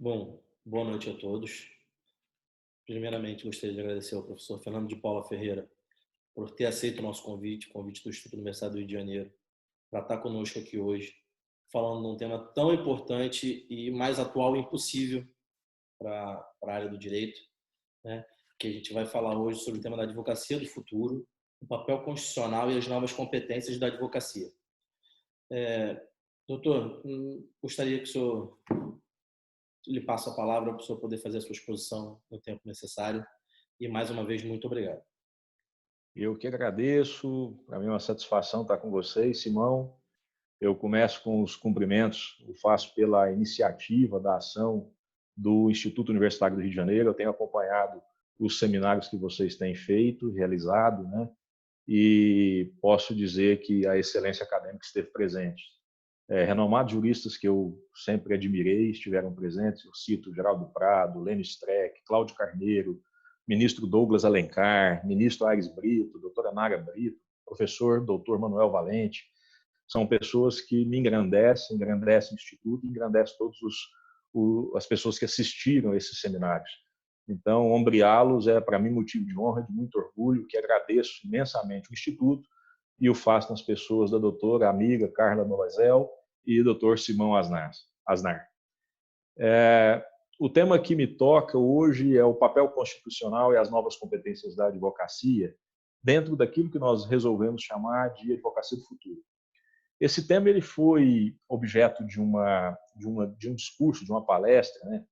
Bom, boa noite a todos. Primeiramente, gostaria de agradecer ao professor Fernando de Paula Ferreira por ter aceito o nosso convite, o convite do Instituto Universitário do Rio de Janeiro, para estar conosco aqui hoje, falando de um tema tão importante e mais atual impossível para a área do direito, né? Que a gente vai falar hoje sobre o tema da advocacia do futuro, o papel constitucional e as novas competências da advocacia. Doutor, gostaria que o senhor lhe passe a palavra para o senhor poder fazer a sua exposição no tempo necessário. E mais uma vez, muito obrigado. Eu que agradeço, para mim é uma satisfação estar com vocês, Simão. Eu começo com os cumprimentos, eu faço pela iniciativa da ação do Instituto Universitário do Rio de Janeiro. Eu tenho acompanhado os seminários que vocês têm feito, realizado, né? E posso dizer que a excelência acadêmica esteve presente. Renomados juristas que eu sempre admirei estiveram presentes. Eu cito Geraldo Prado, Lênio Streck, Cláudio Carneiro, ministro Douglas Alencar, ministro Aires Brito, doutora Nara Brito, professor doutor Manuel Valente. São pessoas que me engrandecem o Instituto, engrandecem todas as pessoas que assistiram a esses seminários. Então, ombreá-los é, para mim, motivo de honra, de muito orgulho, que agradeço imensamente o Instituto e o faço nas pessoas da doutora amiga Carla Novazel e do doutor Simão Asnar. O tema que me toca hoje é o papel constitucional e as novas competências da advocacia dentro daquilo que nós resolvemos chamar de advocacia do futuro. Esse tema ele foi objeto de um discurso, de uma palestra, né,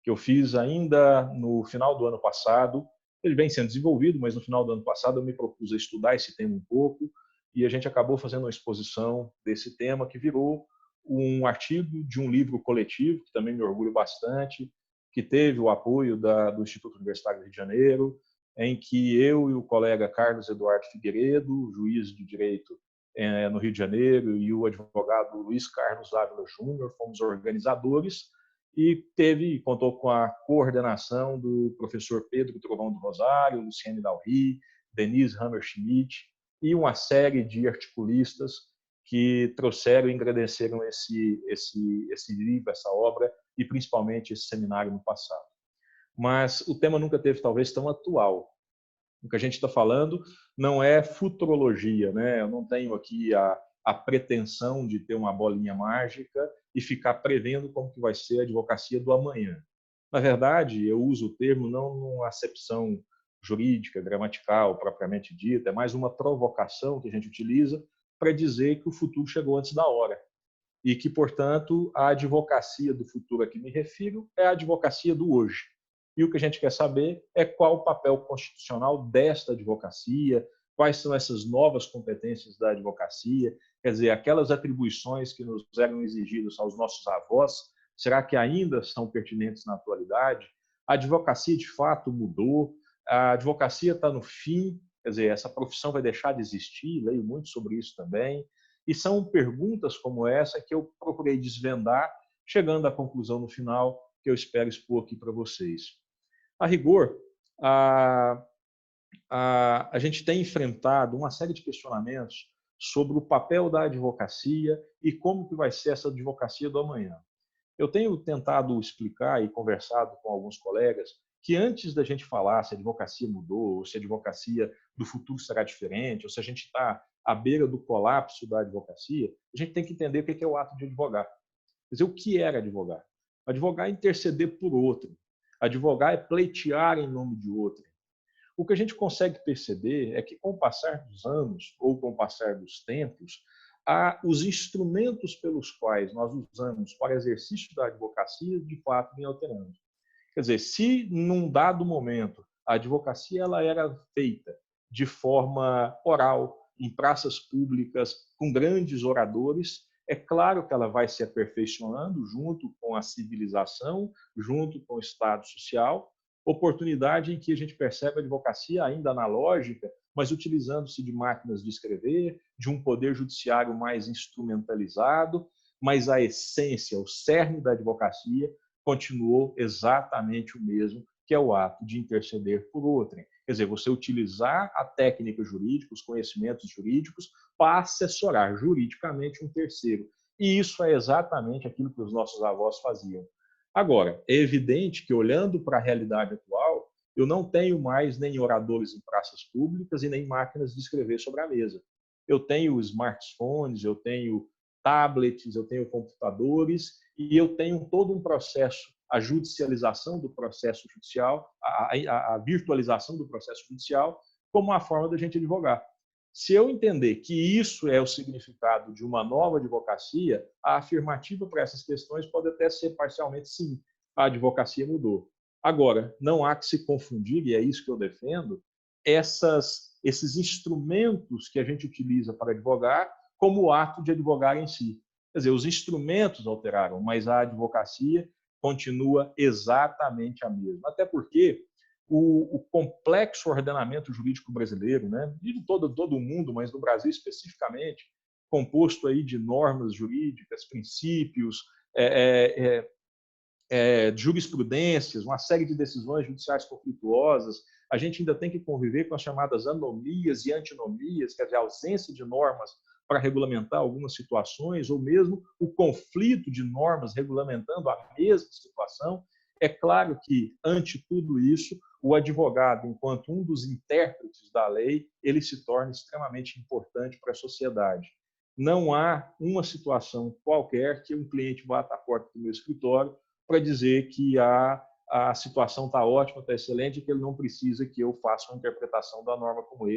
que eu fiz ainda no final do ano passado. Ele vem sendo desenvolvido, mas no final do ano passado eu me propus a estudar esse tema um pouco e a gente acabou fazendo uma exposição desse tema que virou um artigo de um livro coletivo, que também me orgulho bastante, que teve o apoio do Instituto Universitário do Rio de Janeiro, em que eu e o colega Carlos Eduardo Figueiredo, juiz de direito no Rio de Janeiro, e o advogado Luiz Carlos Ávila Júnior, fomos organizadores, e contou com a coordenação do professor Pedro Trovão do Rosário, Luciane Dalry, Denise Hammerschmidt e uma série de articulistas que trouxeram e engrandeceram esse livro, essa obra, e principalmente esse seminário no passado. Mas o tema nunca teve, talvez, tão atual. O que a gente está falando não é futurologia, né? Eu não tenho aqui a pretensão de ter uma bolinha mágica e ficar prevendo como que vai ser a advocacia do amanhã. Na verdade, eu uso o termo não numa acepção jurídica, gramatical, propriamente dita, é mais uma provocação que a gente utiliza para dizer que o futuro chegou antes da hora e que, portanto, a advocacia do futuro a que me refiro é a advocacia do hoje. E o que a gente quer saber é qual o papel constitucional desta advocacia, quais são essas novas competências da advocacia, quer dizer, aquelas atribuições que nos eram exigidas aos nossos avós, será que ainda são pertinentes na atualidade? A advocacia, de fato, mudou, a advocacia está no fim, quer dizer, essa profissão vai deixar de existir, leio muito sobre isso também, e são perguntas como essa que eu procurei desvendar, chegando à conclusão no final que eu espero expor aqui para vocês. A rigor, a gente tem enfrentado uma série de questionamentos sobre o papel da advocacia e como que vai ser essa advocacia do amanhã. Eu tenho tentado explicar e conversado com alguns colegas que antes da gente falar se a advocacia mudou, ou se a advocacia do futuro será diferente, ou se a gente está à beira do colapso da advocacia, a gente tem que entender o que é o ato de advogar. Quer dizer, o que era advogar? Advogar é interceder por outro. Advogar é pleitear em nome de outro. O que a gente consegue perceber é que, com o passar dos anos, ou com o passar dos tempos, os instrumentos pelos quais nós usamos para exercício da advocacia, de fato, vêm alterando. Quer dizer, se num dado momento a advocacia ela era feita de forma oral, em praças públicas, com grandes oradores, é claro que ela vai se aperfeiçoando junto com a civilização, junto com o Estado social, oportunidade em que a gente percebe a advocacia ainda analógica, mas utilizando-se de máquinas de escrever, de um poder judiciário mais instrumentalizado, mas a essência, o cerne da advocacia continuou exatamente o mesmo, que é o ato de interceder por outrem. Quer dizer, você utilizar a técnica jurídica, os conhecimentos jurídicos, para assessorar juridicamente um terceiro. E isso é exatamente aquilo que os nossos avós faziam. Agora, é evidente que, olhando para a realidade atual, eu não tenho mais nem oradores em praças públicas e nem máquinas de escrever sobre a mesa. Eu tenho smartphones, eu tenho tablets, eu tenho computadores e eu tenho todo um processo, a judicialização do processo judicial, a virtualização do processo judicial, como uma forma da gente advogar. Se eu entender que isso é o significado de uma nova advocacia, a afirmativa para essas questões pode até ser parcialmente sim, a advocacia mudou. Agora, não há que se confundir, e é isso que eu defendo, esses instrumentos que a gente utiliza para advogar como o ato de advogar em si. Quer dizer, os instrumentos alteraram, mas a advocacia continua exatamente a mesma. Até porque o complexo ordenamento jurídico brasileiro, né, de todo o mundo, mas no Brasil especificamente, composto aí de normas jurídicas, princípios, jurisprudências, uma série de decisões judiciais conflituosas. A gente ainda tem que conviver com as chamadas anomias e antinomias, quer dizer, a ausência de normas para regulamentar algumas situações, ou mesmo o conflito de normas regulamentando a mesma situação. É claro que, ante tudo isso, o advogado, enquanto um dos intérpretes da lei, ele se torna extremamente importante para a sociedade. Não há uma situação qualquer que um cliente bata à porta do meu escritório para dizer que a situação está ótima, está excelente, e que ele não precisa que eu faça uma interpretação da norma como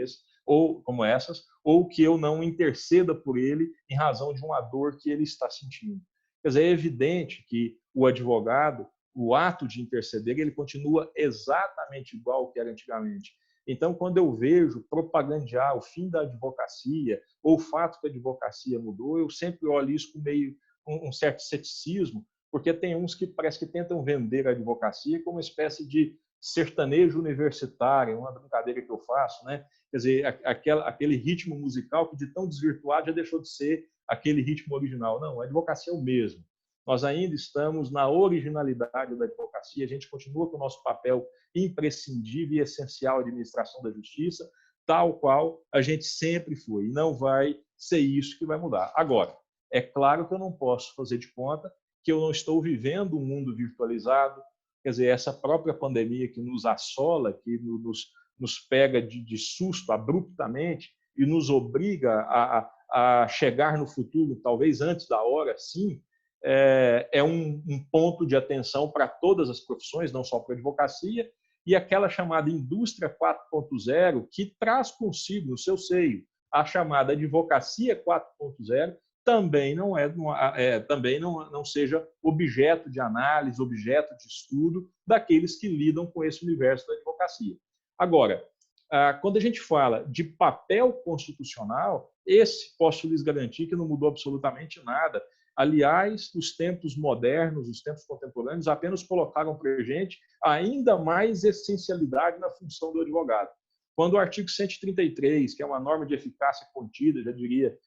essas, ou que eu não interceda por ele em razão de uma dor que ele está sentindo. Quer dizer, é evidente que o advogado, o ato de interceder, ele continua exatamente igual ao que era antigamente. Então, quando eu vejo propagandear o fim da advocacia ou o fato que a advocacia mudou, eu sempre olho isso com um certo ceticismo, porque tem uns que parece que tentam vender a advocacia como uma espécie de sertanejo universitário, uma brincadeira que eu faço, né? Quer dizer, aquele ritmo musical que de tão desvirtuado já deixou de ser aquele ritmo original. Não, a advocacia é o mesmo. Nós ainda estamos na originalidade da advocacia, a gente continua com o nosso papel imprescindível e essencial de administração da justiça, tal qual a gente sempre foi, e não vai ser isso que vai mudar. Agora, é claro que eu não posso fazer de conta que eu não estou vivendo um mundo virtualizado, quer dizer, essa própria pandemia que nos assola, que nos pega de susto abruptamente e nos obriga a chegar no futuro, talvez antes da hora, sim, é um ponto de atenção para todas as profissões, não só para a advocacia, e aquela chamada indústria 4.0, que traz consigo no seu seio a chamada advocacia 4.0, também não seja objeto de análise, objeto de estudo daqueles que lidam com esse universo da advocacia. Agora, quando a gente fala de papel constitucional, esse posso lhes garantir que não mudou absolutamente nada. Aliás, os tempos modernos, os tempos contemporâneos, apenas colocaram para a gente ainda mais essencialidade na função do advogado. Quando o artigo 133, que é uma norma de eficácia contida, já diria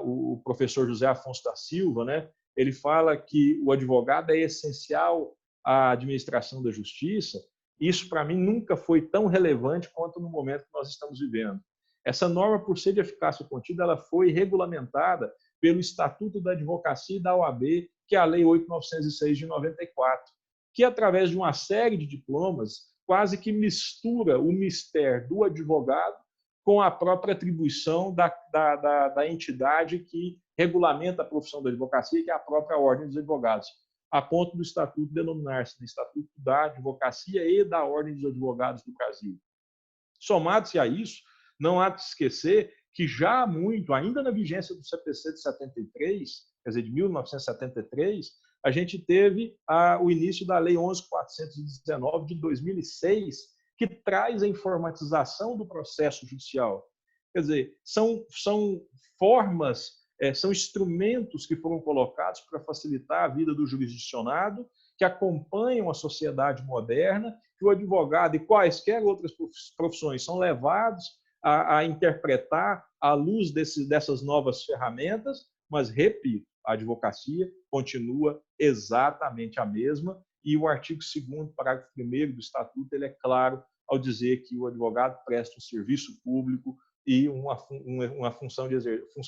o professor José Afonso da Silva, né, ele fala que o advogado é essencial à administração da justiça. Isso, para mim, nunca foi tão relevante quanto no momento que nós estamos vivendo. Essa norma, por ser de eficácia contida, ela foi regulamentada pelo Estatuto da Advocacia e da OAB, que é a Lei 8.906 de 94, que, através de uma série de diplomas, quase que mistura o mistério do advogado com a própria atribuição da entidade que regulamenta a profissão da advocacia, que é a própria Ordem dos Advogados, a ponto do Estatuto denominar-se de Estatuto da Advocacia e da Ordem dos Advogados do Brasil. Somado-se a isso, não há de esquecer que já há muito, ainda na vigência do CPC de 73, quer dizer, de 1973, a gente teve o início da Lei 11.419 de 2006, que traz a informatização do processo judicial. Quer dizer, são formas, são instrumentos que foram colocados para facilitar a vida do jurisdicionado, que acompanham a sociedade moderna, que o advogado e quaisquer outras profissões são levados a interpretar à luz dessas novas ferramentas, mas, repito, a advocacia continua exatamente a mesma e o artigo 2º, parágrafo 1º do Estatuto, ele é claro ao dizer que o advogado presta um serviço público e uma função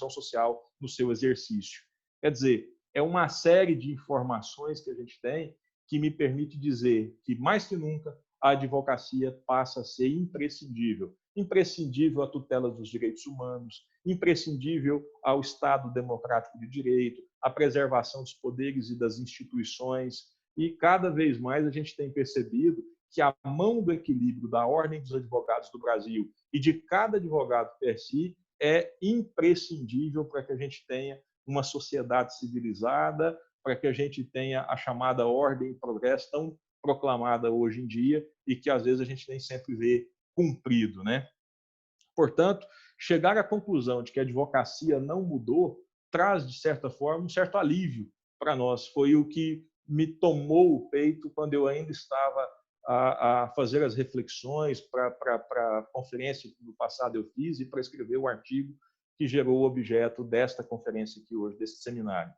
social no seu exercício. Quer dizer, é uma série de informações que a gente tem que me permite dizer que, mais que nunca, a advocacia passa a ser imprescindível. Imprescindível à tutela dos direitos humanos, imprescindível ao Estado democrático de direito, à preservação dos poderes e das instituições. E cada vez mais a gente tem percebido que a mão do equilíbrio da Ordem dos Advogados do Brasil e de cada advogado per si é imprescindível para que a gente tenha uma sociedade civilizada, para que a gente tenha a chamada ordem e progresso tão proclamada hoje em dia e que às vezes a gente nem sempre vê cumprido, né? Portanto, chegar à conclusão de que a advocacia não mudou traz, de certa forma, um certo alívio para nós. Foi o que me tomou o peito quando eu ainda estava a fazer as reflexões para a conferência que no passado eu fiz e para escrever o artigo que gerou o objeto desta conferência aqui hoje, desse seminário.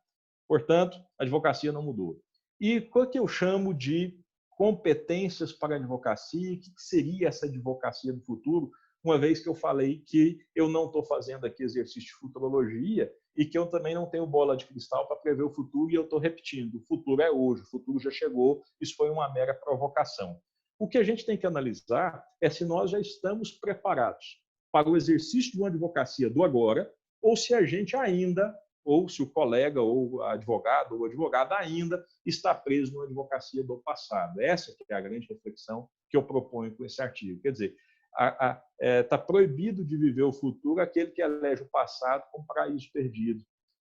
Portanto, a advocacia não mudou. E o que eu chamo de competências para a advocacia? O que seria essa advocacia do futuro? Uma vez que eu falei que eu não estou fazendo aqui exercício de futurologia e que eu também não tenho bola de cristal para prever o futuro, e eu estou repetindo, o futuro é hoje, o futuro já chegou, isso foi uma mera provocação. O que a gente tem que analisar é se nós já estamos preparados para o exercício de uma advocacia do agora, ou se a gente ainda, ou se o colega, ou advogado, ou advogada ainda está preso numa advocacia do passado. Essa que é a grande reflexão que eu proponho com esse artigo. Quer dizer, está proibido de viver o futuro aquele que elege o passado como paraíso perdido.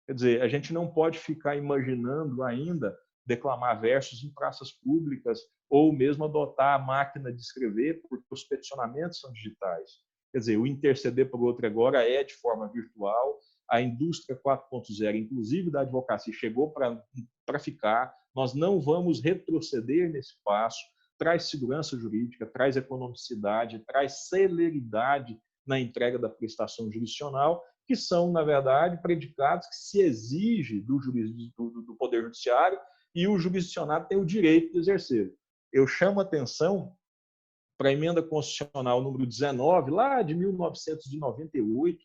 Quer dizer, a gente não pode ficar imaginando ainda declamar versos em praças públicas ou mesmo adotar a máquina de escrever, porque os peticionamentos são digitais. Quer dizer, o interceder por outro agora é de forma virtual, a indústria 4.0, inclusive da advocacia, chegou para ficar, nós não vamos retroceder nesse passo, traz segurança jurídica, traz economicidade, traz celeridade na entrega da prestação jurisdicional, que são, na verdade, predicados que se exige do Poder Judiciário e o jurisdicionado tem o direito de exercer. Eu chamo a atenção para a emenda constitucional número 19, lá de 1998,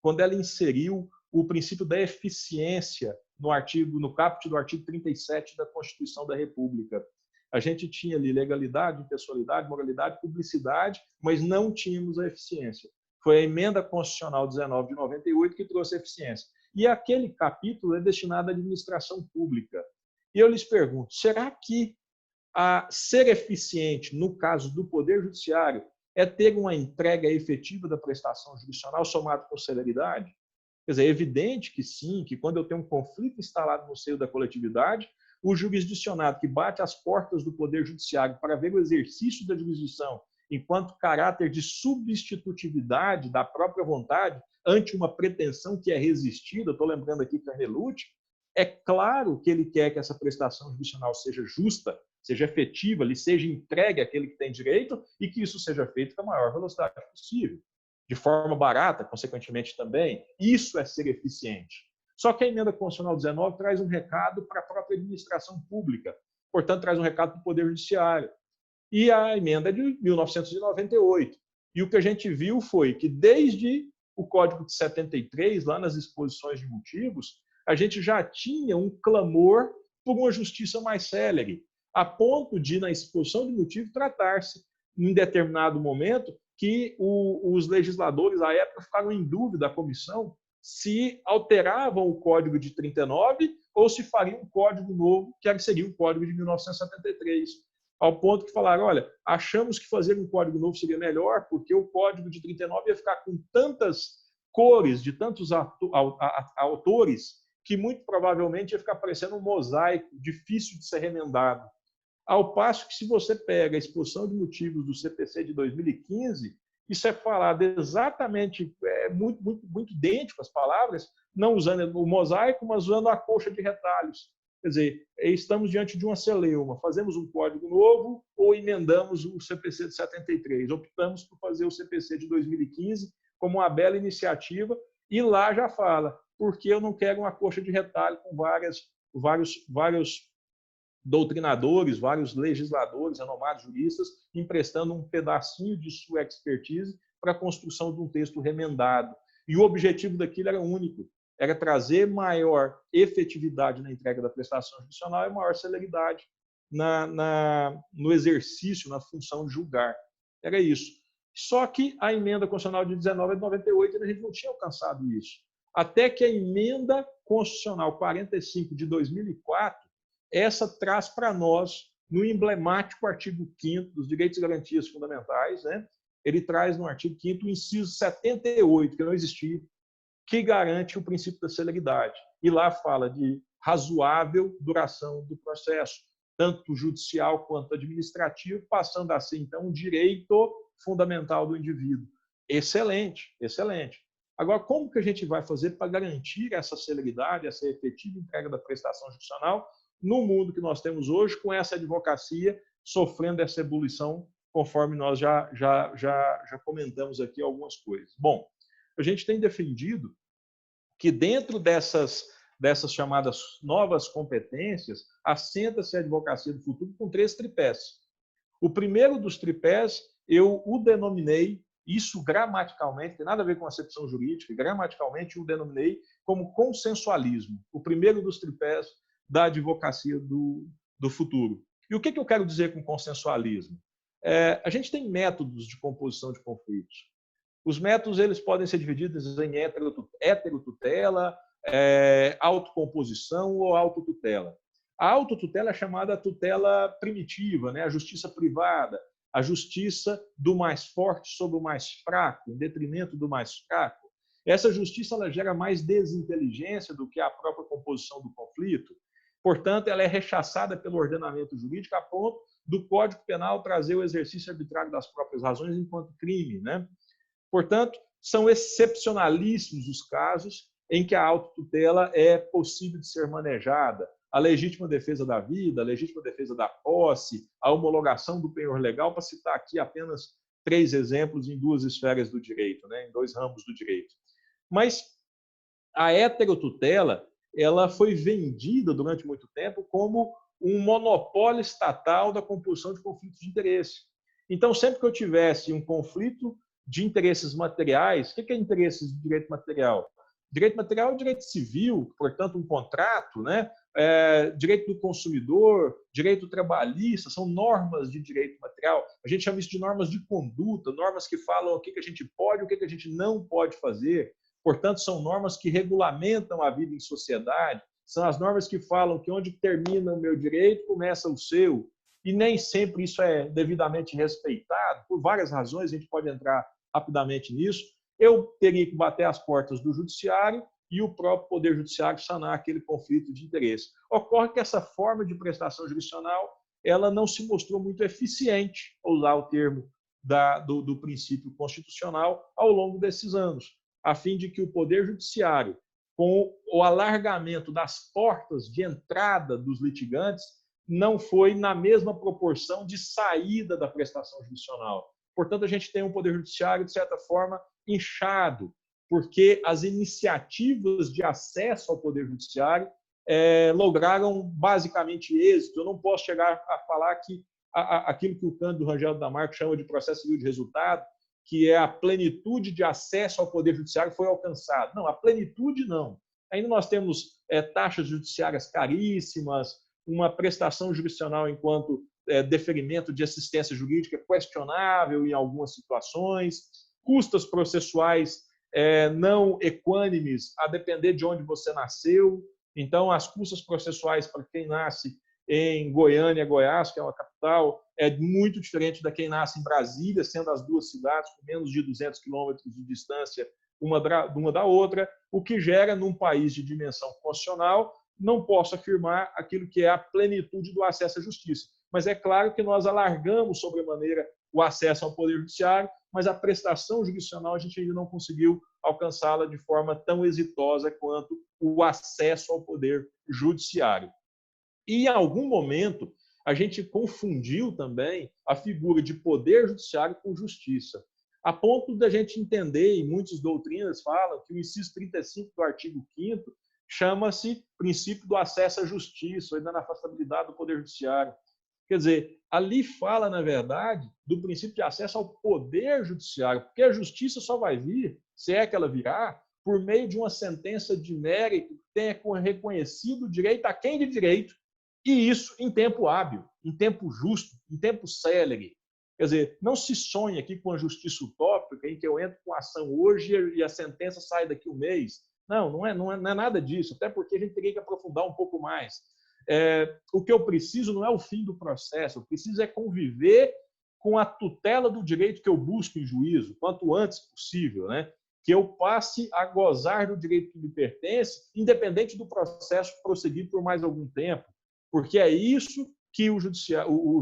quando ela inseriu o princípio da eficiência no caput do artigo 37 da Constituição da República. A gente tinha ali legalidade, impessoalidade, moralidade, publicidade, mas não tínhamos a eficiência. Foi a emenda constitucional 19 de 98 que trouxe a eficiência. E aquele capítulo é destinado à administração pública. E eu lhes pergunto, será que ser eficiente, no caso do Poder Judiciário, é ter uma entrega efetiva da prestação jurisdicional somado com celeridade? Quer dizer, é evidente que sim, que quando eu tenho um conflito instalado no seio da coletividade, o jurisdicionado que bate às portas do Poder Judiciário para ver o exercício da jurisdição enquanto caráter de substitutividade da própria vontade ante uma pretensão que é resistida, estou lembrando aqui Carnelucci, é claro que ele quer que essa prestação jurisdicional seja justa, seja efetiva, lhe seja entregue àquele que tem direito e que isso seja feito com a maior velocidade possível, de forma barata, consequentemente também. Isso é ser eficiente. Só que a emenda constitucional 19 traz um recado para a própria administração pública, portanto, traz um recado para o Poder Judiciário. E a emenda é de 1998. E o que a gente viu foi que, desde o Código de 73, lá nas exposições de motivos, a gente já tinha um clamor por uma justiça mais célere, a ponto de, na exposição de motivo, tratar-se, em determinado momento, que os legisladores, à época, ficaram em dúvida, a comissão, se alteravam o Código de 39 ou se fariam um código novo, que seria o Código de 1973. Ao ponto que falaram, olha, achamos que fazer um código novo seria melhor, porque o Código de 39 ia ficar com tantas cores, de tantos autores, que muito provavelmente ia ficar parecendo um mosaico difícil de ser remendado. Ao passo que, se você pega a exposição de motivos do CPC de 2015, isso é falado exatamente, muito idêntico às palavras, não usando o mosaico, mas usando a colcha de retalhos. Quer dizer, estamos diante de uma celeuma. Fazemos um código novo ou emendamos o CPC de 73? Optamos por fazer o CPC de 2015 como uma bela iniciativa e lá já fala, porque eu não quero uma colcha de retalho com vários doutrinadores, vários legisladores, renomados juristas, emprestando um pedacinho de sua expertise para a construção de um texto remendado. E o objetivo daquilo era único, era trazer maior efetividade na entrega da prestação jurisdicional e maior celeridade. no exercício, na função de julgar. Era isso. Só que a emenda constitucional de 19 de 98, a gente não tinha alcançado isso. Até que a emenda constitucional 45 de 2004, essa traz para nós, no emblemático artigo 5º dos Direitos e Garantias Fundamentais, né? Ele traz no artigo 5º o inciso 78, que não existia, que garante o princípio da celeridade. E lá fala de razoável duração do processo, tanto judicial quanto administrativo, passando a ser, então, um direito fundamental do indivíduo. Excelente, excelente. Agora, como que a gente vai fazer para garantir essa celeridade, essa efetiva entrega da prestação judicional no mundo que nós temos hoje, com essa advocacia sofrendo essa ebulição, conforme nós já comentamos aqui algumas coisas? Bom, a gente tem defendido que dentro dessas chamadas novas competências, assenta-se a advocacia do futuro com 3 tripés. O primeiro dos tripés, eu o denominei, isso gramaticalmente, tem nada a ver com acepção jurídica, gramaticalmente o denominei como consensualismo, o primeiro dos tripés da advocacia do futuro. E o que eu quero dizer com consensualismo? A gente tem métodos de composição de conflitos. Os métodos eles podem ser divididos em heterotutela, autocomposição ou autotutela. A autotutela é chamada tutela primitiva, né? A justiça privada, a justiça do mais forte sobre o mais fraco, em detrimento do mais fraco. Essa justiça ela gera mais desinteligência do que a própria composição do conflito. Portanto, ela é rechaçada pelo ordenamento jurídico a ponto do Código Penal trazer o exercício arbitrário das próprias razões enquanto crime, né? Portanto, são excepcionalíssimos os casos em que a autotutela é possível de ser manejada. A legítima defesa da vida, a legítima defesa da posse, a homologação do penhor legal, para citar aqui apenas 3 exemplos em 2 esferas do direito, né? Em 2 ramos do direito. Mas a heterotutela ela foi vendida durante muito tempo como um monopólio estatal da composição de conflitos de interesse. Então, sempre que eu tivesse um conflito de interesses materiais, o que é interesses de direito material? Direito material é o direito civil, portanto, um contrato, né? Direito do consumidor, direito trabalhista, são normas de direito material. A gente chama isso de normas de conduta, normas que falam o que a gente pode e o que a gente não pode fazer. Portanto, são normas que regulamentam a vida em sociedade, são as normas que falam que onde termina o meu direito, começa o seu. E nem sempre isso é devidamente respeitado, por várias razões, a gente pode entrar rapidamente nisso. Eu teria que bater as portas do judiciário e o próprio Poder Judiciário sanar aquele conflito de interesse. Ocorre que essa forma de prestação jurisdicional ela não se mostrou muito eficiente, ao usar o termo do princípio constitucional, ao longo desses anos, a fim de que o Poder Judiciário, com o alargamento das portas de entrada dos litigantes, não foi na mesma proporção de saída da prestação jurisdicional. Portanto, a gente tem um Poder Judiciário, de certa forma, inchado, porque as iniciativas de acesso ao Poder Judiciário lograram basicamente êxito. Eu não posso chegar a falar que aquilo que o Cândido Rangel da Marco chama de processo civil de resultado, que é a plenitude de acesso ao Poder Judiciário, foi alcançada. Não, a plenitude não. Ainda nós temos taxas judiciárias caríssimas, uma prestação jurisdicional enquanto deferimento de assistência jurídica questionável em algumas situações, custas processuais não equânimes a depender de onde você nasceu. Então, as custas processuais para quem nasce em Goiânia, Goiás, que é uma capital, é muito diferente da quem nasce em Brasília, sendo as 2 cidades com menos de 200 quilômetros de distância uma da outra, o que gera, num país de dimensão constitucional, não posso afirmar aquilo que é a plenitude do acesso à justiça. Mas é claro que nós alargamos sobremaneira o acesso ao Poder Judiciário, mas a prestação jurisdicional a gente ainda não conseguiu alcançá-la de forma tão exitosa quanto o acesso ao Poder Judiciário. E, em algum momento, a gente confundiu também a figura de Poder Judiciário com Justiça, a ponto da gente entender, e muitas doutrinas falam, que o inciso 35 do artigo 5º chama-se princípio do acesso à justiça, ou da inafastabilidade do Poder Judiciário. Quer dizer, ali fala, na verdade, do princípio de acesso ao Poder Judiciário, porque a justiça só vai vir, se é que ela virá, por meio de uma sentença de mérito que tenha reconhecido o direito a quem de direito E isso em tempo hábil, em tempo justo, em tempo célere. Quer dizer, não se sonha aqui com a justiça utópica em que eu entro com a ação hoje e a sentença sai daqui um mês. Não, não é nada disso, até porque a gente teria que aprofundar um pouco mais. O que eu preciso não é o fim do processo, eu preciso é conviver com a tutela do direito que eu busco em juízo, quanto antes possível, né? Que eu passe a gozar do direito que me pertence, independente do processo prosseguir por mais algum tempo, porque é isso que o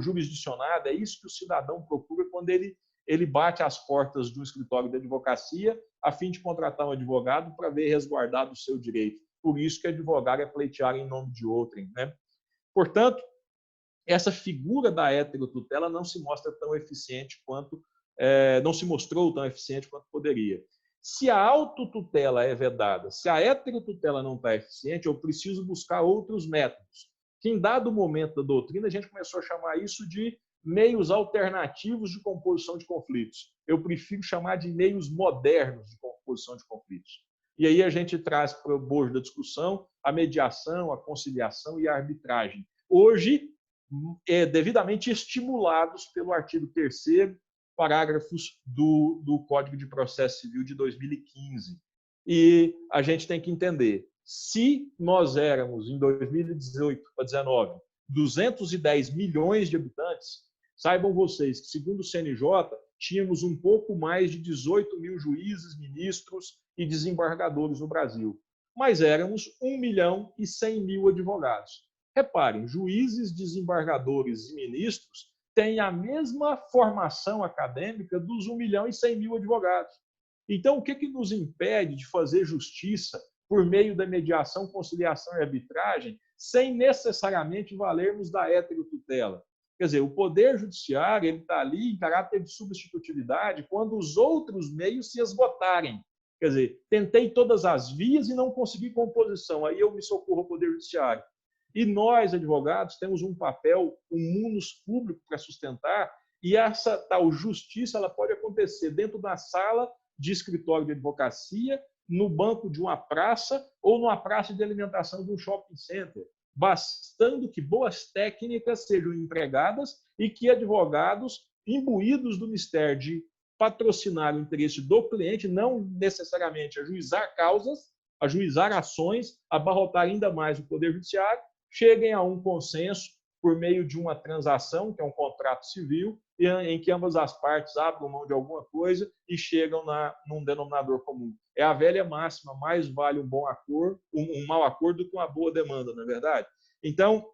jurisdicionado, é isso que o cidadão procura quando ele bate às portas de um escritório de advocacia a fim de contratar um advogado para ver resguardado o seu direito. Por isso que advogar é pleitear em nome de outrem, né? Portanto, essa figura da heterotutela não se mostra tão eficiente quanto não se mostrou tão eficiente quanto poderia. Se a autotutela é vedada, se a heterotutela não está eficiente, eu preciso buscar outros métodos, que em dado momento da doutrina a gente começou a chamar isso de meios alternativos de composição de conflitos. Eu prefiro chamar de meios modernos de composição de conflitos. E aí a gente traz para o bojo da discussão a mediação, a conciliação e a arbitragem. Hoje, devidamente estimulados pelo artigo 3º, parágrafos do Código de Processo Civil de 2015. E a gente tem que entender, se nós éramos, em 2018 para 2019, 210 milhões de habitantes, saibam vocês que, segundo o CNJ, tínhamos um pouco mais de 18 mil juízes, ministros e desembargadores no Brasil. Mas éramos 1.100.000 advogados. Reparem, juízes, desembargadores e ministros têm a mesma formação acadêmica dos 1.100.000 advogados. Então, o que nos impede de fazer justiça por meio da mediação, conciliação e arbitragem, sem necessariamente valermos da heterotutela? Quer dizer, o Poder Judiciário está ali em caráter de substitutividade quando os outros meios se esgotarem. Quer dizer, tentei todas as vias e não consegui composição, aí eu me socorro ao Poder Judiciário. E nós, advogados, temos um papel, um munus público para sustentar, e essa tal justiça ela pode acontecer dentro da sala de escritório de advocacia, no banco de uma praça ou numa praça de alimentação de um shopping center, bastando que boas técnicas sejam empregadas e que advogados imbuídos do mistério de patrocinar o interesse do cliente, não necessariamente ajuizar causas, ajuizar ações, abarrotar ainda mais o Poder Judiciário, cheguem a um consenso por meio de uma transação, que é um contrato civil, em que ambas as partes abrem mão de alguma coisa e chegam num denominador comum. É a velha máxima, mais vale um bom acordo, um mau acordo do que uma boa demanda, não é verdade? Então,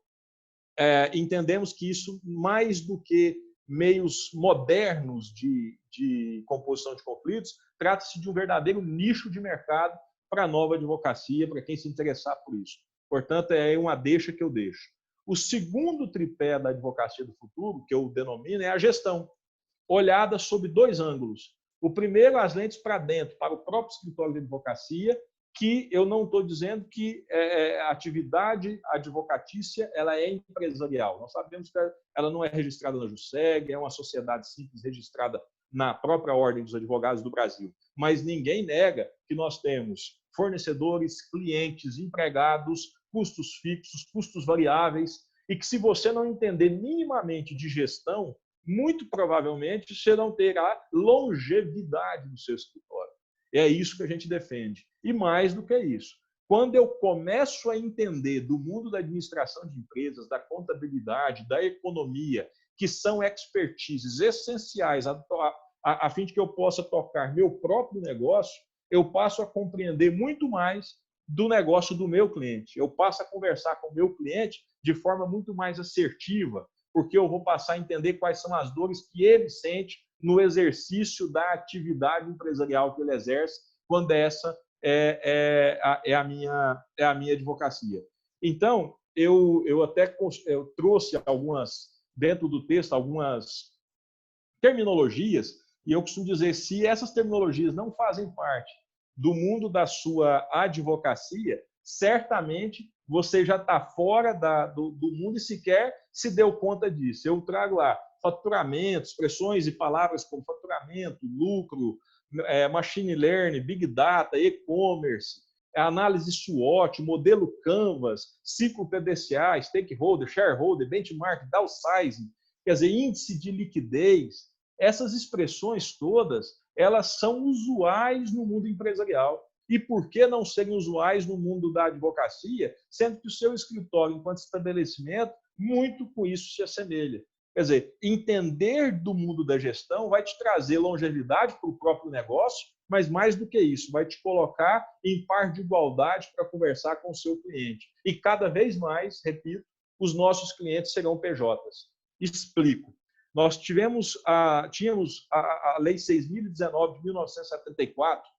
entendemos que isso, mais do que meios modernos de composição de conflitos, trata-se de um verdadeiro nicho de mercado para a nova advocacia, para quem se interessar por isso. Portanto, é uma deixa que eu deixo. O segundo tripé da advocacia do futuro, que eu denomino, é a gestão, olhada sob dois ângulos. O primeiro, as lentes para dentro, para o próprio escritório de advocacia, que eu não estou dizendo que a atividade advocatícia ela é empresarial. Nós sabemos que ela não é registrada na JUSEG, é uma sociedade simples registrada na própria Ordem dos Advogados do Brasil. Mas ninguém nega que nós temos fornecedores, clientes, empregados, custos fixos, custos variáveis, e que se você não entender minimamente de gestão, muito provavelmente você não terá longevidade no seu escritório. É isso que a gente defende. E mais do que isso, quando eu começo a entender do mundo da administração de empresas, da contabilidade, da economia, que são expertises essenciais a fim de que eu possa tocar meu próprio negócio, eu passo a compreender muito mais do negócio do meu cliente. Eu passo a conversar com o meu cliente de forma muito mais assertiva, porque eu vou passar a entender quais são as dores que ele sente no exercício da atividade empresarial que ele exerce, quando essa é a minha advocacia. Então, eu trouxe dentro do texto, algumas terminologias, e eu costumo dizer, se essas terminologias não fazem parte do mundo da sua advocacia, certamente você já está fora do mundo e sequer se deu conta disso. Eu trago lá faturamento, expressões e palavras como faturamento, lucro, machine learning, big data, e-commerce, análise SWOT, modelo Canvas, ciclo PDCA, stakeholder, shareholder, benchmark, downsizing, quer dizer, índice de liquidez. Essas expressões todas, elas são usuais no mundo empresarial. E por que não serem usuais no mundo da advocacia, sendo que o seu escritório, enquanto estabelecimento, muito com isso se assemelha? Quer dizer, entender do mundo da gestão vai te trazer longevidade para o próprio negócio, mas mais do que isso, vai te colocar em par de igualdade para conversar com o seu cliente. E cada vez mais, repito, os nossos clientes serão PJs. Explico. Nós tínhamos a Lei 6.019 de 1974,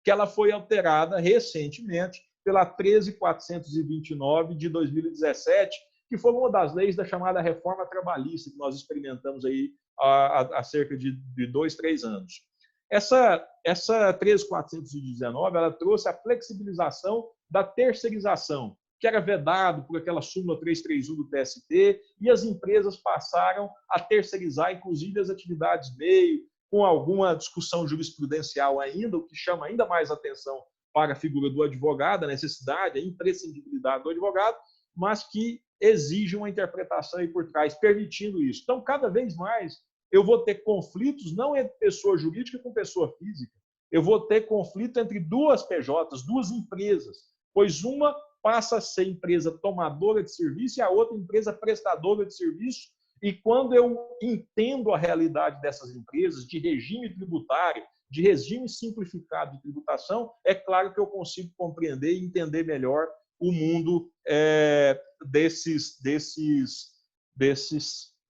que ela foi alterada recentemente pela 13.429 de 2017, que foi uma das leis da chamada reforma trabalhista, que nós experimentamos aí há cerca de 2, 3 anos. Essa 13.419, ela trouxe a flexibilização da terceirização, que era vedado por aquela súmula 331 do TST, e as empresas passaram a terceirizar, inclusive, as atividades meio, com alguma discussão jurisprudencial ainda, o que chama ainda mais atenção para a figura do advogado, a necessidade, a imprescindibilidade do advogado, mas que exige uma interpretação aí por trás, permitindo isso. Então, cada vez mais, eu vou ter conflitos não entre pessoa jurídica com pessoa física, eu vou ter conflito entre duas PJs, duas empresas, pois uma passa a ser empresa tomadora de serviço e a outra empresa prestadora de serviço. E quando eu entendo a realidade dessas empresas, de regime tributário, de regime simplificado de tributação, é claro que eu consigo compreender e entender melhor o mundo desses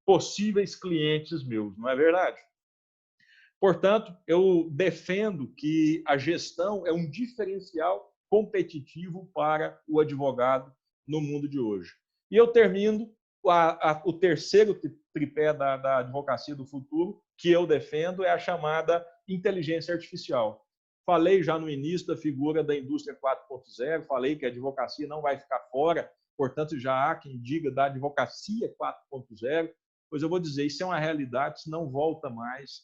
possíveis clientes meus, não é verdade? Portanto, eu defendo que a gestão é um diferencial competitivo para o advogado no mundo de hoje. E eu termino o terceiro tripé da advocacia do futuro, que eu defendo, é a chamada inteligência artificial. Falei já no início da figura da indústria 4.0, falei que a advocacia não vai ficar fora, portanto, já há quem diga da advocacia 4.0, pois eu vou dizer, isso é uma realidade, isso não volta mais.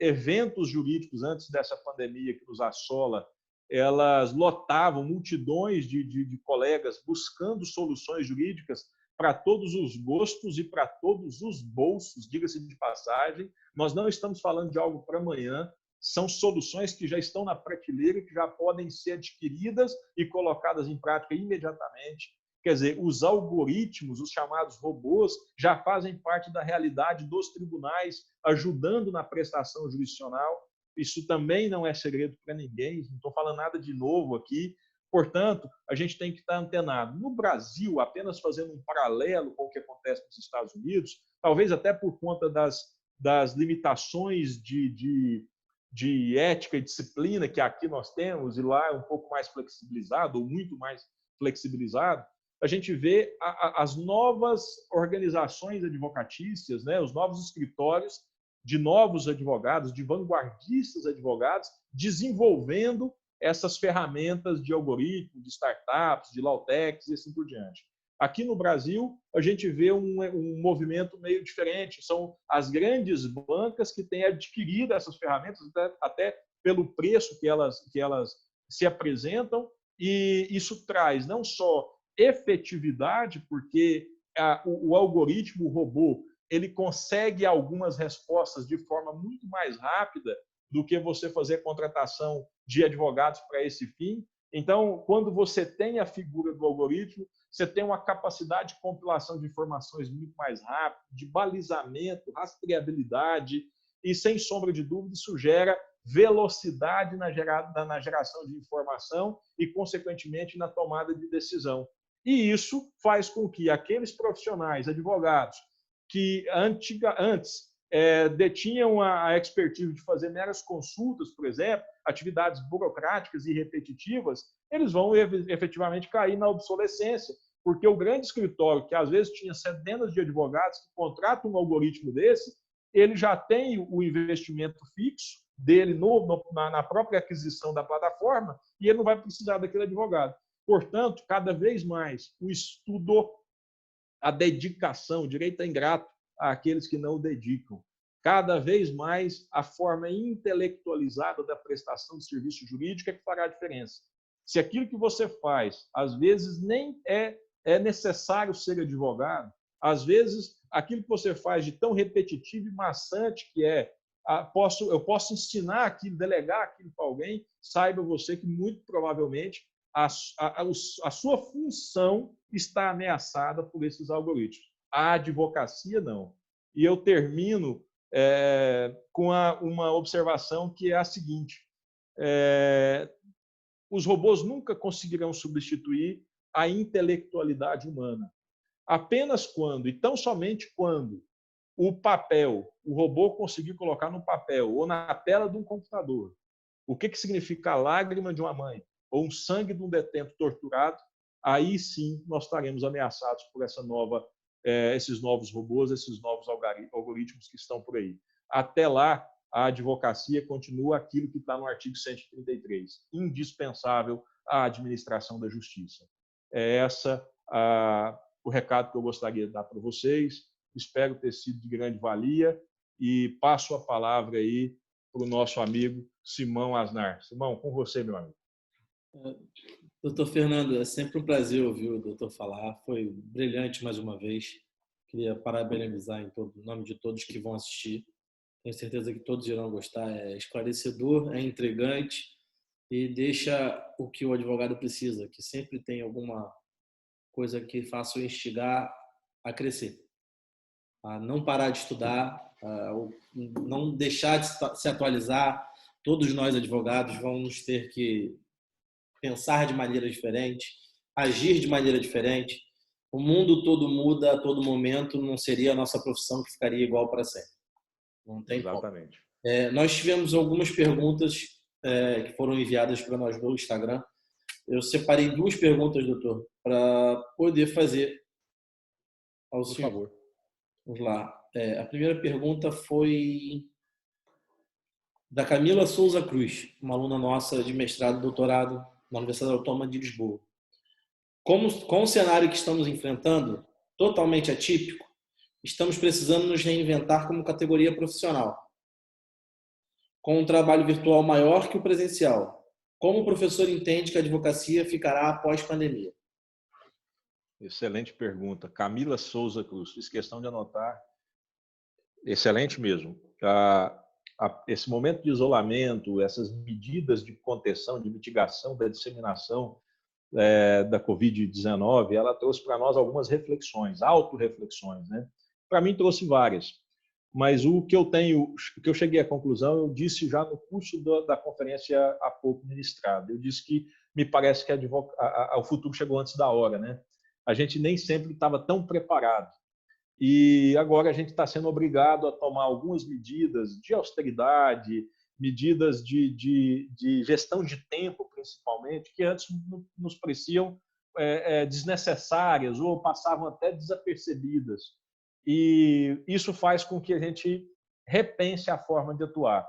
Eventos jurídicos antes dessa pandemia que nos assola, elas lotavam multidões de colegas buscando soluções jurídicas para todos os gostos e para todos os bolsos, diga-se de passagem. Nós não estamos falando de algo para amanhã, são soluções que já estão na prateleira, que já podem ser adquiridas e colocadas em prática imediatamente. Quer dizer, os algoritmos, os chamados robôs, já fazem parte da realidade dos tribunais, ajudando na prestação jurisdicional. Isso também não é segredo para ninguém, não estou falando nada de novo aqui. Portanto, a gente tem que estar antenado. No Brasil, apenas fazendo um paralelo com o que acontece nos Estados Unidos, talvez até por conta das limitações de ética e disciplina que aqui nós temos, e lá é um pouco mais flexibilizado, ou muito mais flexibilizado, a gente vê as novas organizações advocatícias, né, os novos escritórios de novos advogados, de vanguardistas advogados, desenvolvendo essas ferramentas de algoritmo, de startups, de law-techs e assim por diante. Aqui no Brasil, a gente vê um movimento meio diferente. São as grandes bancas que têm adquirido essas ferramentas, até pelo preço que elas se apresentam, e isso traz não só efetividade, porque o algoritmo, o robô, ele consegue algumas respostas de forma muito mais rápida do que você fazer a contratação de advogados para esse fim. Então, quando você tem a figura do algoritmo, você tem uma capacidade de compilação de informações muito mais rápida, de balizamento, rastreabilidade, e, sem sombra de dúvida, isso gera velocidade na geração de informação e, consequentemente, na tomada de decisão. E isso faz com que aqueles profissionais, advogados, que antes detinham a expertise de fazer meras consultas, por exemplo, atividades burocráticas e repetitivas, eles vão efetivamente cair na obsolescência, porque o grande escritório, que às vezes tinha centenas de advogados que contratam um algoritmo desse, ele já tem o investimento fixo dele na própria aquisição da plataforma e ele não vai precisar daquele advogado. Portanto, cada vez mais o estudo, a dedicação, o direito é ingrato àqueles que não o dedicam. Cada vez mais a forma intelectualizada da prestação de serviço jurídico é que fará a diferença. Se aquilo que você faz, às vezes, nem é necessário ser advogado, às vezes, aquilo que você faz de tão repetitivo e maçante que eu posso ensinar aquilo, delegar aquilo para alguém, saiba você que, muito provavelmente, a sua função está ameaçada por esses algoritmos. A advocacia, não. E eu termino com uma observação que é a seguinte: os robôs nunca conseguirão substituir a intelectualidade humana. Apenas quando, e tão somente quando, o robô conseguir colocar no papel ou na tela de um computador o que significa a lágrima de uma mãe ou um sangue de um detento torturado, aí sim nós estaremos ameaçados por esses novos robôs, esses novos algoritmos que estão por aí. Até lá, a advocacia continua aquilo que está no artigo 133, indispensável à administração da justiça. É o recado que eu gostaria de dar para vocês. Espero ter sido de grande valia e passo a palavra aí para o nosso amigo Simão Asnar. Simão, com você, meu amigo. Doutor Fernando, é sempre um prazer ouvir o doutor falar. Foi brilhante mais uma vez. Queria parabenizar em nome de todos que vão assistir. Tenho certeza que todos irão gostar. É esclarecedor, é intrigante e deixa o que o advogado precisa, que sempre tem alguma coisa que faça o instigar a crescer, a não parar de estudar, a não deixar de se atualizar. Todos nós, advogados, vamos ter que pensar de maneira diferente, agir de maneira diferente. O mundo todo muda a todo momento, não seria a nossa profissão que ficaria igual para sempre. Não tem Exatamente. como. Nós tivemos algumas perguntas que foram enviadas para nós no Instagram. Eu separei 2 perguntas, doutor, para poder fazer ao senhor. Por favor. Vamos lá. A primeira pergunta foi da Camila Souza Cruz, uma aluna nossa de mestrado e doutorado na Universidade Autônoma de Lisboa. Com o cenário que estamos enfrentando, totalmente atípico, estamos precisando nos reinventar como categoria profissional, com um trabalho virtual maior que o presencial. Como o professor entende que a advocacia ficará após pandemia? Excelente pergunta. Camila Souza Cruz, fiz questão de anotar. Excelente mesmo. Esse momento de isolamento, essas medidas de contenção, de mitigação da disseminação da Covid-19, ela trouxe para nós algumas reflexões, autorreflexões, né? Para mim trouxe várias, mas o que eu cheguei à conclusão, eu disse já no curso da conferência há pouco ministrado. Eu disse que me parece que o futuro chegou antes da hora, né? A gente nem sempre estava tão preparado. E agora a gente está sendo obrigado a tomar algumas medidas de austeridade, medidas de gestão de tempo, principalmente, que antes nos pareciam desnecessárias ou passavam até desapercebidas. E isso faz com que a gente repense a forma de atuar.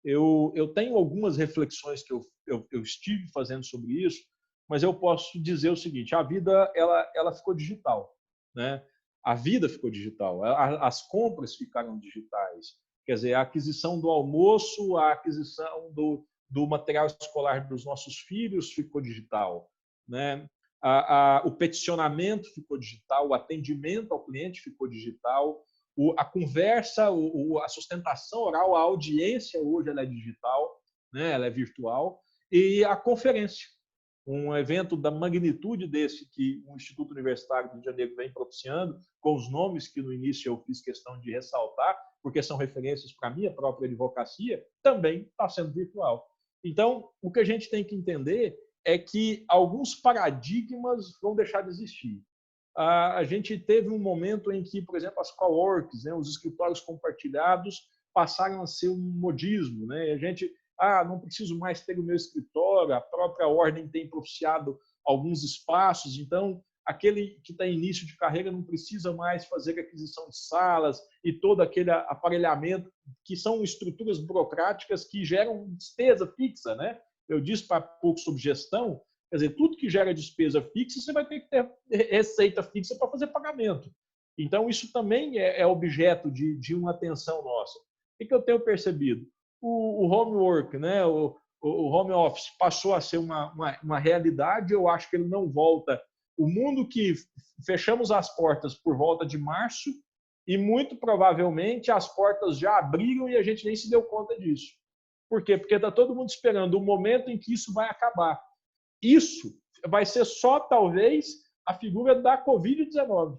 Eu tenho algumas reflexões que eu estive fazendo sobre isso, mas eu posso dizer o seguinte: a vida ela ficou digital, né? A vida ficou digital, as compras ficaram digitais. Quer dizer, a aquisição do almoço, a aquisição do material escolar dos nossos filhos ficou digital, né? O peticionamento ficou digital, o atendimento ao cliente ficou digital, a conversa, a sustentação oral, a audiência hoje ela é digital, né? Ela é virtual, e a conferência. Um evento da magnitude desse que o Instituto Universitário do Rio de Janeiro vem propiciando, com os nomes que no início eu fiz questão de ressaltar, porque são referências para a minha própria advocacia, também está sendo virtual. Então, o que a gente tem que entender é que alguns paradigmas vão deixar de existir. A gente teve um momento em que, por exemplo, as coworks, né, os escritórios compartilhados, passaram a ser um modismo, né? A gente não preciso mais ter o meu escritório, a própria ordem tem propiciado alguns espaços, então aquele que está em início de carreira não precisa mais fazer aquisição de salas e todo aquele aparelhamento, que são estruturas burocráticas que geram despesa fixa, né? Eu disse para pouco sobre gestão, quer dizer, tudo que gera despesa fixa, você vai ter que ter receita fixa para fazer pagamento. Então, isso também é objeto de uma atenção nossa. O que eu tenho percebido? O homework, né? o home office passou a ser uma realidade, eu acho que ele não volta. O mundo que fechamos as portas por volta de março e muito provavelmente as portas já abriram e a gente nem se deu conta disso. Por quê? Porque está todo mundo esperando o momento em que isso vai acabar. Isso vai ser só, talvez, a figura da Covid-19,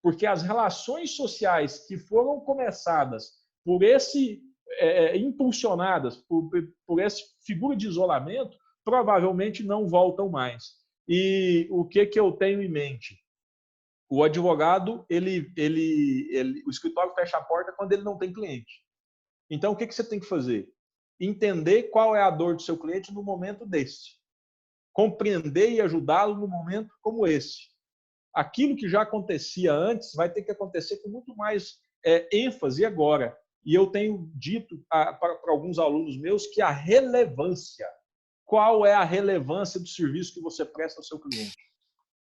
porque as relações sociais que foram começadas por impulsionadas por essa figura de isolamento, provavelmente não voltam mais. E o que eu tenho em mente? O advogado, o escritório fecha a porta quando ele não tem cliente. Então, o que você tem que fazer? Entender qual é a dor do seu cliente no momento desse. Compreender e ajudá-lo no momento como esse. Aquilo que já acontecia antes vai ter que acontecer com muito mais ênfase agora. E eu tenho dito para alguns alunos meus que a relevância, qual é a relevância do serviço que você presta ao seu cliente?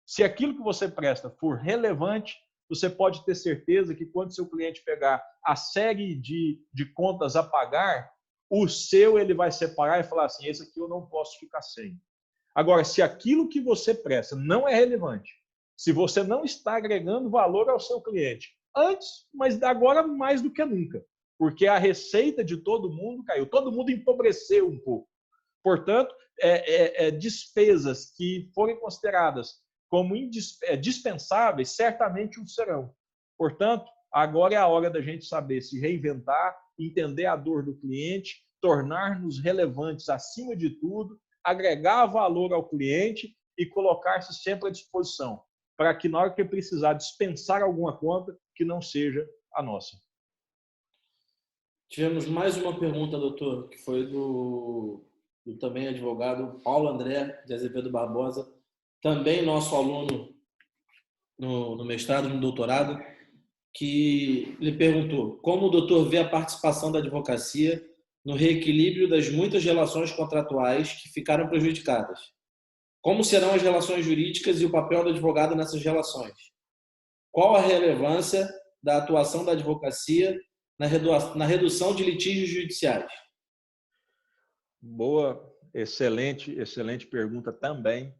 Se aquilo que você presta for relevante, você pode ter certeza que quando seu cliente pegar a série de contas a pagar, o seu ele vai separar e falar assim, esse aqui eu não posso ficar sem. Agora, se aquilo que você presta não é relevante, se você não está agregando valor ao seu cliente, antes, mas agora mais do que nunca, porque a receita de todo mundo caiu, todo mundo empobreceu um pouco. Portanto, despesas que forem consideradas como dispensáveis, certamente o serão. Portanto, agora é a hora da gente saber se reinventar, entender a dor do cliente, tornar-nos relevantes acima de tudo, agregar valor ao cliente e colocar-se sempre à disposição, para que na hora que precisar dispensar alguma conta, que não seja a nossa. Tivemos mais uma pergunta, doutor, que foi do também advogado Paulo André de Azevedo Barbosa, também nosso aluno no mestrado, no doutorado, que lhe perguntou como o doutor vê a participação da advocacia no reequilíbrio das muitas relações contratuais que ficaram prejudicadas. Como serão as relações jurídicas e o papel do advogado nessas relações? Qual a relevância da atuação da advocacia na redução de litígios judiciais? Boa, excelente pergunta também.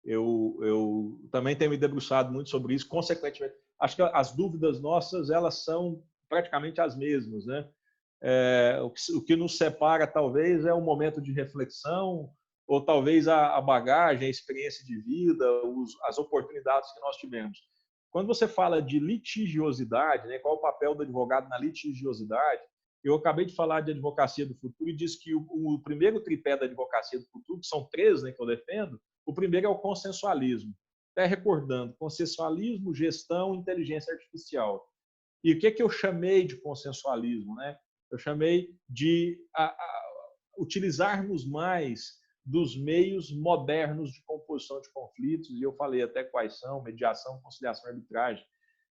Eu também tenho me debruçado muito sobre isso, consequentemente. Acho que as dúvidas nossas, elas são praticamente as mesmas, né? O que nos separa, talvez, é um momento de reflexão, ou talvez a bagagem, a experiência de vida, as oportunidades que nós tivemos. Quando você fala de litigiosidade, né, qual é o papel do advogado na litigiosidade, eu acabei de falar de advocacia do futuro e disse que o primeiro tripé da advocacia do futuro, que são 3, né, que eu defendo, o primeiro é o consensualismo. Até recordando, consensualismo, gestão, inteligência artificial. E o que eu chamei de consensualismo? Né? Eu chamei de utilizarmos mais dos meios modernos de composição de conflitos, e eu falei até quais são, mediação, conciliação e arbitragem.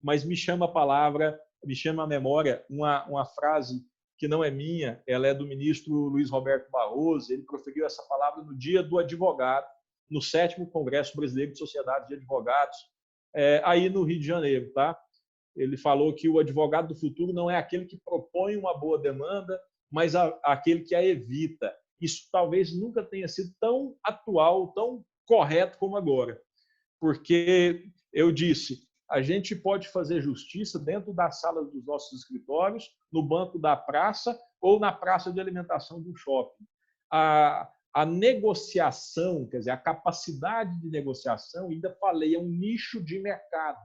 Mas me chama a memória uma frase que não é minha, ela é do ministro Luiz Roberto Barroso, ele proferiu essa palavra no Dia do Advogado, no 7º Congresso Brasileiro de Sociedades de Advogados, aí no Rio de Janeiro, tá? Ele falou que o advogado do futuro não é aquele que propõe uma boa demanda, mas aquele que a evita. Isso talvez nunca tenha sido tão atual, tão correto como agora. Porque, eu disse, a gente pode fazer justiça dentro das salas dos nossos escritórios, no banco da praça ou na praça de alimentação do shopping. A negociação, quer dizer, a capacidade de negociação, ainda falei, é um nicho de mercado.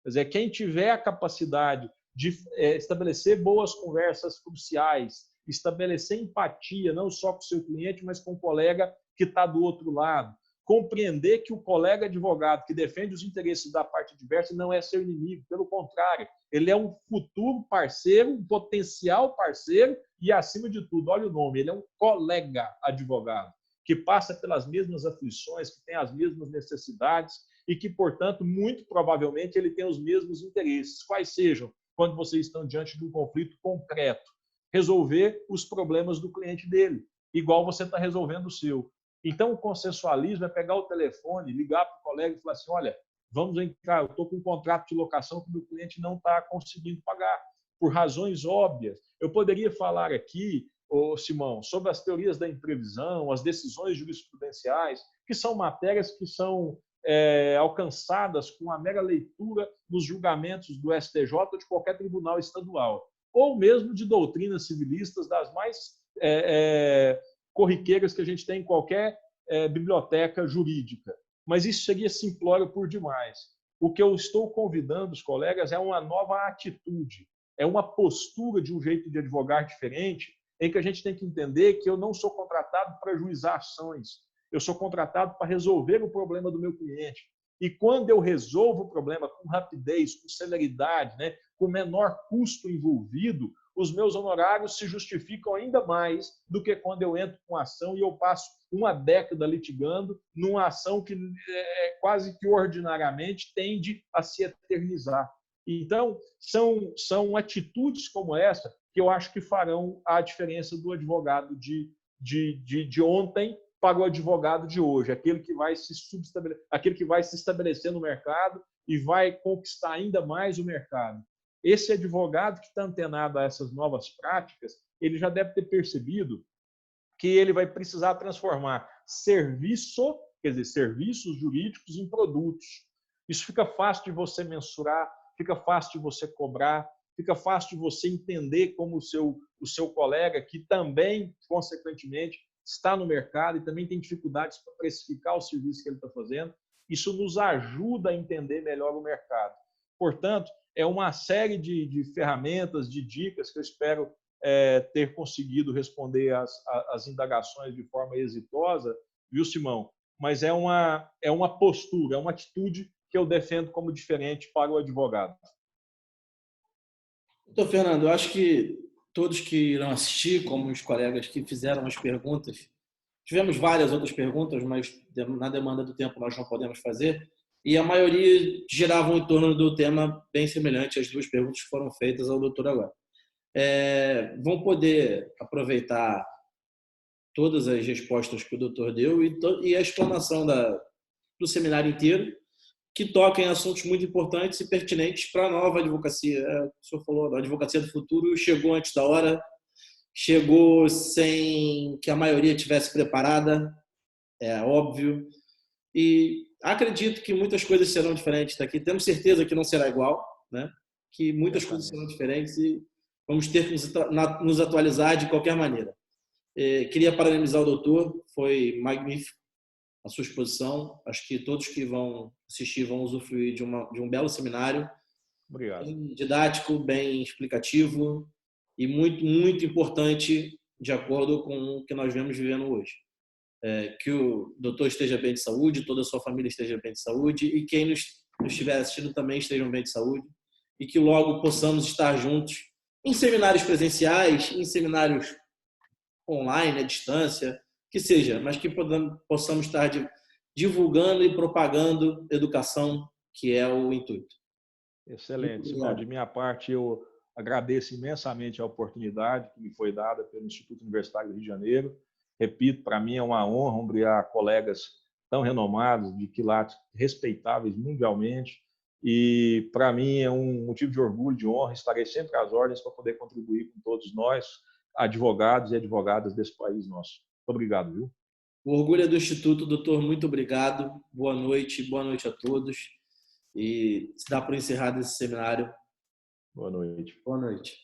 Quer dizer, quem tiver a capacidade de estabelecer boas conversas cruciais, estabelecer empatia, não só com o seu cliente, mas com o colega que está do outro lado, compreender que o colega advogado que defende os interesses da parte adversa não é seu inimigo, pelo contrário, ele é um futuro parceiro, um potencial parceiro e, acima de tudo, olha o nome, ele é um colega advogado, que passa pelas mesmas aflições, que tem as mesmas necessidades e que, portanto, muito provavelmente ele tem os mesmos interesses, quais sejam, quando vocês estão diante de um conflito concreto, resolver os problemas do cliente dele, igual você está resolvendo o seu. Então, o consensualismo é pegar o telefone, ligar para o colega e falar assim, olha, vamos entrar, eu estou com um contrato de locação que o meu cliente não está conseguindo pagar, por razões óbvias. Eu poderia falar aqui Simão, sobre as teorias da imprevisão, as decisões jurisprudenciais, que são matérias que são alcançadas com a mera leitura dos julgamentos do STJ ou de qualquer tribunal estadual, ou mesmo de doutrinas civilistas das mais corriqueiras que a gente tem em qualquer biblioteca jurídica. Mas isso seria simplório por demais. O que eu estou convidando os colegas é uma nova atitude, é uma postura de um jeito de advogar diferente, em que a gente tem que entender que eu não sou contratado para juizar ações, eu sou contratado para resolver o problema do meu cliente. E quando eu resolvo o problema com rapidez, com celeridade, né, com menor custo envolvido, os meus honorários se justificam ainda mais do que quando eu entro com ação e eu passo uma década litigando numa ação que quase que ordinariamente tende a se eternizar. Então, são atitudes como essa que eu acho que farão a diferença do advogado de ontem para o advogado de hoje, aquele que vai se estabelecer no mercado e vai conquistar ainda mais o mercado. Esse advogado que está antenado a essas novas práticas, ele já deve ter percebido que ele vai precisar transformar serviços jurídicos em produtos. Isso fica fácil de você mensurar, fica fácil de você cobrar, fica fácil de você entender como o seu colega, que também, consequentemente, está no mercado e também tem dificuldades para precificar o serviço que ele está fazendo. Isso nos ajuda a entender melhor o mercado. Portanto, é uma série de ferramentas, de dicas que eu espero ter conseguido responder às indagações de forma exitosa, viu, Simão? Mas é uma postura, é uma atitude que eu defendo como diferente para o advogado. Então, Fernando, eu acho que todos que irão assistir, como os colegas que fizeram as perguntas, tivemos várias outras perguntas, mas na demanda do tempo nós não podemos fazer, e a maioria giravam em torno do tema bem semelhante às duas perguntas que foram feitas ao doutor agora. Vão poder aproveitar todas as respostas que o doutor deu e a explanação do seminário inteiro, que toca em assuntos muito importantes e pertinentes para a nova advocacia. O senhor falou, a advocacia do futuro chegou antes da hora, chegou sem que a maioria tivesse preparada, é óbvio, e acredito que muitas coisas serão diferentes daqui. Temos certeza que não será igual, né? Que muitas coisas serão diferentes e vamos ter que nos atualizar de qualquer maneira. Queria parabenizar o doutor, foi magnífico a sua exposição. Acho que todos que vão assistir vão usufruir de um belo seminário. Obrigado. Bem didático, bem explicativo e muito, muito importante de acordo com o que nós vemos vivendo hoje. Que o doutor esteja bem de saúde, toda a sua família esteja bem de saúde e quem nos estiver assistindo também estejam bem de saúde e que logo possamos estar juntos em seminários presenciais, em seminários online, à distância, que seja, mas que possamos estar divulgando e propagando educação, que é o intuito. Excelente, Simão. De minha parte, eu agradeço imensamente a oportunidade que me foi dada pelo Instituto Universitário do Rio de Janeiro. Repito, para mim é uma honra ombrear colegas tão renomados, de quilates respeitáveis mundialmente, e para mim é um motivo de orgulho, de honra. Estarei sempre às ordens para poder contribuir com todos nós, advogados e advogadas desse país nosso. Muito obrigado, viu? O orgulho é do Instituto, doutor. Muito obrigado. Boa noite a todos. E se dá por encerrado esse seminário. Boa noite. Boa noite.